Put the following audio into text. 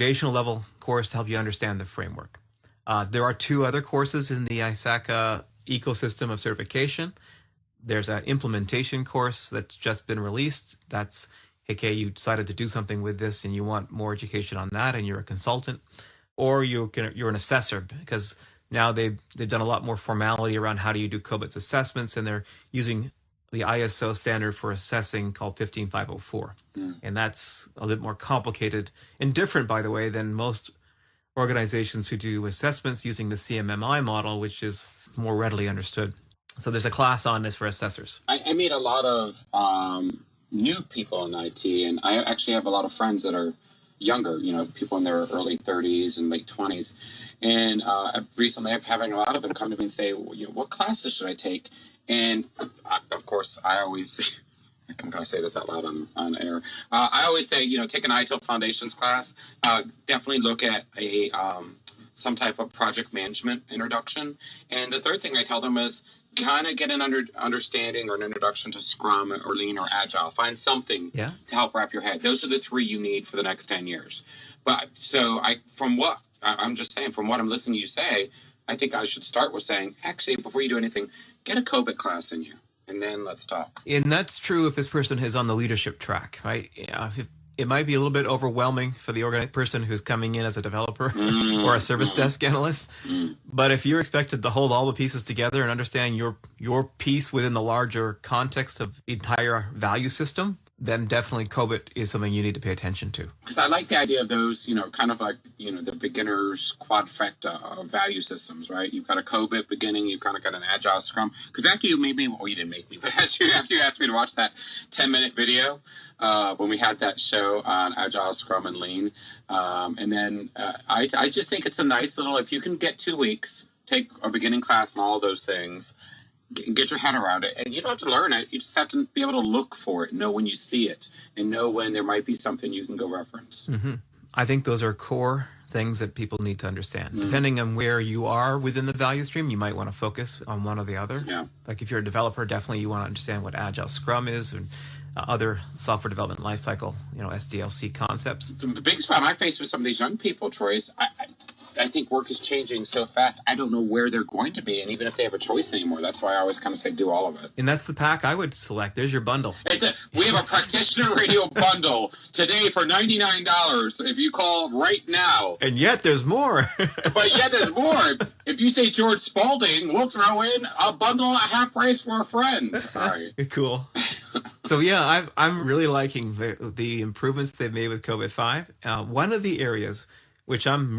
foundational level course to help you understand the framework. There are 2 other courses in the ISACA ecosystem of certification. There's an implementation course that's just been released. That's, okay, you decided to do something with this and you want more education on that and you're a consultant. Or you're an assessor, because now they've done a lot more formality around how do you do COBIT's assessments, and they're using the ISO standard for assessing called 15504. And that's a little more complicated and different, by the way, than most organizations who do assessments using the CMMI model, which is more readily understood. So there's a class on this for assessors. I meet a lot of new people in IT, and I actually have a lot of friends that are younger, people in their early 30s and late 20s. And recently I'm having a lot of them come to me and say, what classes should I take? And of course, I always, I'm going to say this out loud on air. I always say, take an ITIL Foundations class. Definitely look at some type of project management introduction. And the third thing I tell them is kind of get an understanding or an introduction to Scrum or Lean or Agile. Find something to help wrap your head. Those are the 3 you need for the next 10 years. But so from what I'm listening to you say, I think I should start with saying, actually, before you do anything, get a COBIT class in you, and then let's talk. And that's true if this person is on the leadership track, right? If it might be a little bit overwhelming for the person who's coming in as a developer or a service desk analyst. But if you're expected to hold all the pieces together and understand your piece within the larger context of the entire value system, then definitely COBIT is something you need to pay attention to. Because I like the idea of those, kind of like, the beginner's quadfecta of value systems, right? You've got a COBIT beginning, you've kind of got an Agile Scrum. Because after you made me, well, you didn't make me, but after you asked me to watch that 10-minute video, when we had that show on Agile, Scrum, and Lean. And then I just think it's a nice little, if you can get 2 weeks, take a beginning class on all of those things, get your head around it. And you don't have to learn it. You just have to be able to look for it, know when you see it, and know when there might be something you can go reference. I think those are core things that people need to understand. Depending on where you are within the value stream, you might want to focus on one or the other. Like if you're a developer, definitely you want to understand what Agile Scrum is and other software development lifecycle, SDLC concepts. The biggest problem I face with some of these young people, Troy, is I think work is changing so fast, I don't know where they're going to be, and even if they have a choice anymore. That's why I always kind of say do all of it. And that's the pack I would select. There's your bundle. We have a practitioner radio bundle today for $99 if you call right now. And yet there's more. But yet there's more. If you say George Spalding, we'll throw in a bundle at half price for a friend. All right. Cool. So yeah, I'm really liking the improvements they've made with COBIT 5. One of the areas which I'm